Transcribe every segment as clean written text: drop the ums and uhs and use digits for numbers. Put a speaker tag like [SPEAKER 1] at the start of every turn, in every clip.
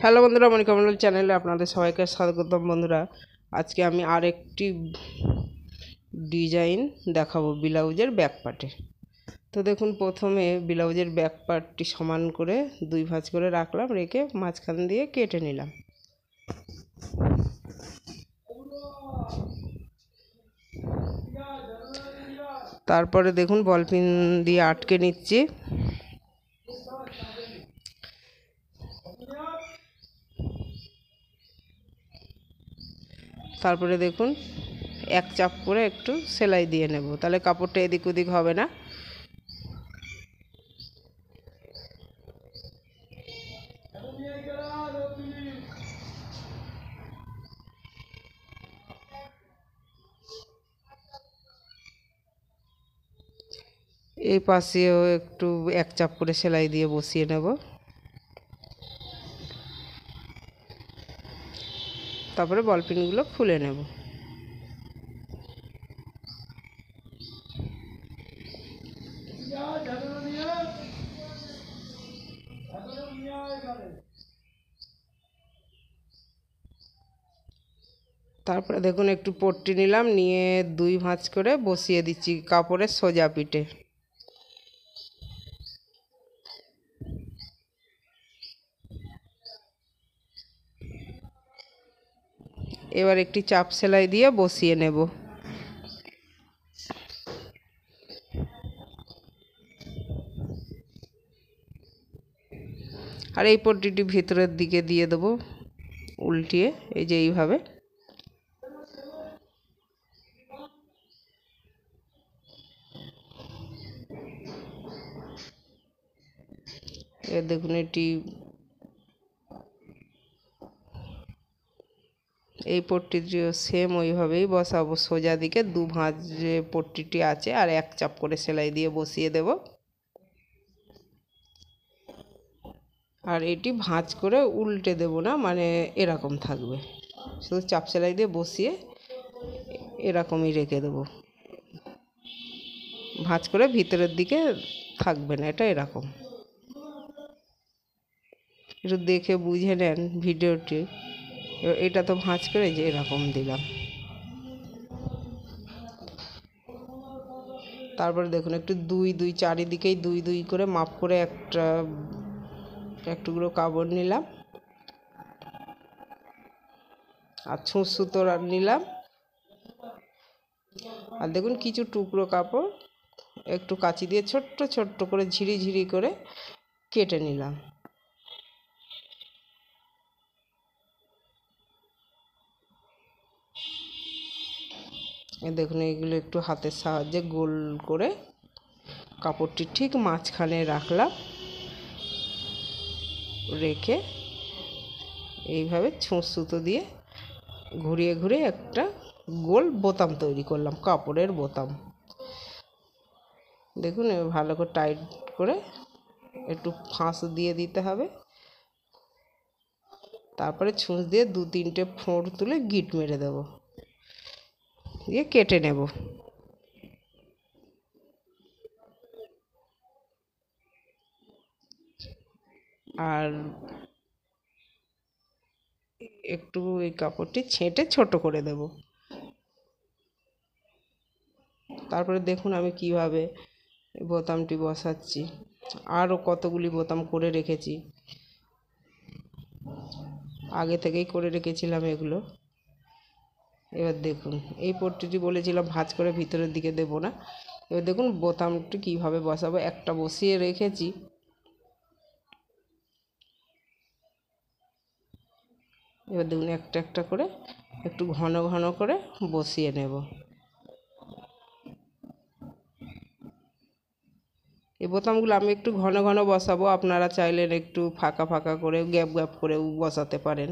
[SPEAKER 1] Hello বন্ধুরা, মনিকা মন্ডল চ্যানেলে আপনাদের সবাইকে স্বাগতম। বন্ধুরা, আজকে আমি আরেকটি ডিজাইন দেখাবো ব্লাউজের ব্যাক পার্টে। তো দেখুন, প্রথমে ব্লাউজের ব্যাক পার্টটি সমান করে দুই ভাঁজ করে রাখলাম, রেখে মাঝখান দিয়ে কেটে নিলাম। তারপরে দেখুন, বল পিন দিয়ে আটকে নিচ্ছি। তারপরে দেখুন, এক চাপ করে একটু সেলাই দিয়ে নেব, তাহলে কাপড়টা এদিক ওদিক হবে না। এই পাশেও একটু এক চাপ করে সেলাই দিয়ে বসিয়ে নেব। তারপরে বল পিনগুলো খুলে নেব। তারপরে দেখুন, একটু পট্টি নিলাম, নিয়ে দুই ভাঁজ করে বসিয়ে দিচ্ছি কাপড়ের সোজা পিঠে। এবার একটি চাপ সেলাই দিয়ে বসিয়ে নেব। আর এই পট্টিটি ভিতরের দিকে দিয়ে দেবো উল্টিয়ে, এই যে এইভাবে। এবার দেখুন, এটি এই পট্টিটিও সেম ওইভাবেই বসাবো। সোজা দিকে দু ভাঁজ যে পট্টিটি আছে আর এক চাপ করে সেলাই দিয়ে বসিয়ে দেব। আর এটি ভাঁজ করে উল্টে দেব না, মানে এরকম থাকবে, শুধু চাপ সেলাই দিয়ে বসিয়ে এরকমই রেখে দেব। ভাঁজ করে ভিতরের দিকে থাকবে না, এটা এরকম। একটু দেখে বুঝে নেন ভিডিওটি। এটা তো ভাঁজ করে যে এরকম দিলাম। তারপরে দেখুন, একটু দুই দুই চারিদিকেই দুই দুই করে মাপ করে এক টুকরো কাপড় নিলাম, আর ছুঁচ সুতো নিলাম। আর দেখুন, কিছু টুকরো কাপড় একটু কাঁচি দিয়ে ছোট্ট ছোট্ট করে ঝিরি ঝিরি করে কেটে নিলাম। দেখুন, এইগুলো একটু হাতের সাহায্যে গোল করে কাপড়টি ঠিক মাঝখানে রাখলাম, রেখে এইভাবে ছুঁচ সুতো দিয়ে ঘুরিয়ে ঘুরিয়ে একটা গোল বোতাম তৈরি করলাম, কাপড়ের বোতাম। দেখুন, ভালো করে টাইট করে একটু ফাঁস দিয়ে দিতে হবে। তারপরে ছুঁচ দিয়ে দু তিনটে ফোঁড় তুলে গিট মেরে দেব, দিয়ে কেটে নেব। আর একটু এই কাপড়টি ছেঁটে ছোট করে দেব। তারপরে দেখুন আমি কিভাবে বোতামটি বসাচ্ছি। আরও কতগুলি বোতাম করে রেখেছি, আগে থেকেই করে রেখেছিলাম এগুলো। এবার দেখুন, এই পট্টিটি বলেছিলাম ভাঁজ করে ভিতরের দিকে দেব না। এবার দেখুন বোতামটি কিভাবে বসাবো। একটা বসিয়ে রেখেছি, এবার দেখুন একটা একটা করে একটু ঘন ঘন করে বসিয়ে নেব। এই বোতামগুলো আমি একটু ঘন ঘন বসাবো, আপনারা চাইলেন একটু ফাঁকা ফাঁকা করে গ্যাপ গ্যাপ করেও বসাতে পারেন।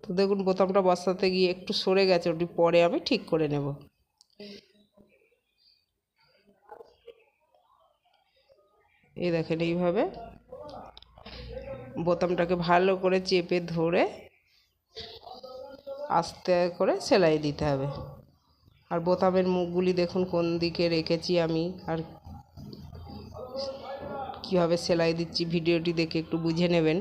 [SPEAKER 1] তো দেখুন, বোতামটা বসাতে গিয়ে একটু সরে গেছে, ওটি পরে আমি ঠিক করে নেব। এই দেখেন, এইভাবে বোতামটাকে ভালো করে চেপে ধরে আস্তে করে সেলাই দিতে হবে। আর বোতামের মুখগুলি দেখুন কোন দিকে রেখেছি আমি, আর কীভাবে সেলাই দিচ্ছি ভিডিওটি দেখে একটু বুঝে নেবেন।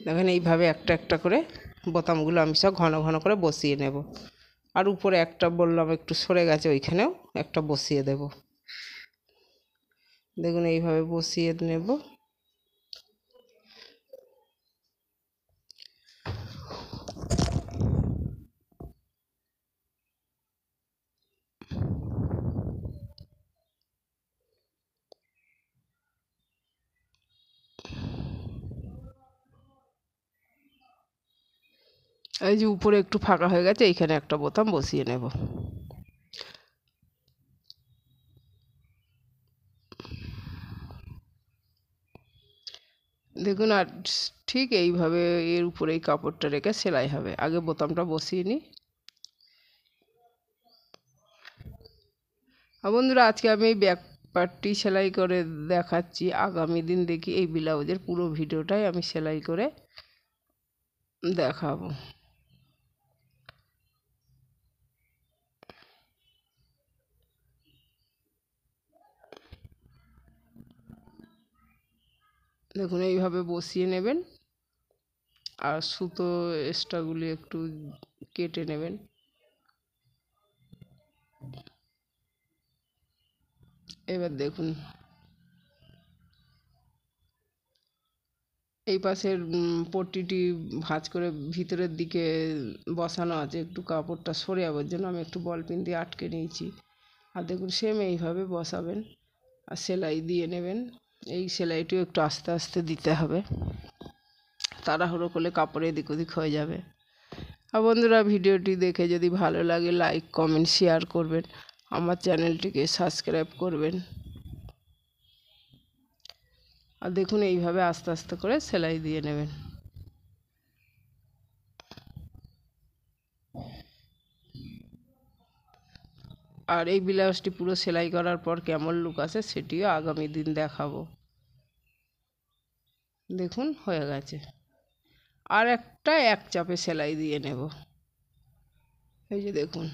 [SPEAKER 1] দেখেন এইভাবে একটা একটা করে বোতামগুলো আমি সব ঘন ঘন করে বসিয়ে নেব। আর উপরে একটা বললাম একটু সরে গেছে, ওইখানেও একটা বসিয়ে দেব। দেখুন এইভাবে বসিয়ে নেব। এই যে উপরে একটু ফাঁকা হয়ে গেছে, এইখানে একটা বোতাম বসিয়ে নেব। দেখুন আর ঠিক এইভাবে এর উপরে এই কাপড়টা রেখে সেলাই হবে। আগে বোতামটা বসিয়ে নিই। বন্ধুরা, আজকে আমি এই ব্যাক পার্টটি সেলাই করে দেখাচ্ছি। আগামী দিন দেখি এই ব্লাউজের পুরো ভিডিওটাই আমি সেলাই করে দেখাবো। দেখুন এইভাবে বসিয়ে নেবেন, আর সুতো এক্সট্রাগুলি একটু কেটে নেবেন। এবার দেখুন এই পাশের পট্টিটি ভাঁজ করে ভিতরের দিকে বসানো আছে, একটু কাপড়টা সরে যাওয়ার জন্য আমি একটু বল পিন দিয়ে আটকে নিয়েছি। আর দেখুন সেম এইভাবে বসাবেন আর সেলাই দিয়ে নেবেন। এই সেলাইটিও একটু আস্তে আস্তে দিতে হবে, তাড়াহুড়ো করলে কাপড় এদিক ওদিক হয়ে যাবে। আর বন্ধুরা, ভিডিওটি দেখে যদি ভালো লাগে লাইক কমেন্ট শেয়ার করবেন, আমার চ্যানেলটিকে সাবস্ক্রাইব করবেন। আর দেখুন এইভাবে আস্তে আস্তে করে সেলাই দিয়ে নেবেন। আর এই ব্লাউজটি পুরো সেলাই করার পর কেমন লুক আসে সেটিও আগামী দিন দেখাবো। দেখুন হয়ে গেছে। আর একটা এক চাপে সেলাই দিয়ে নেব। এই যে দেখুন।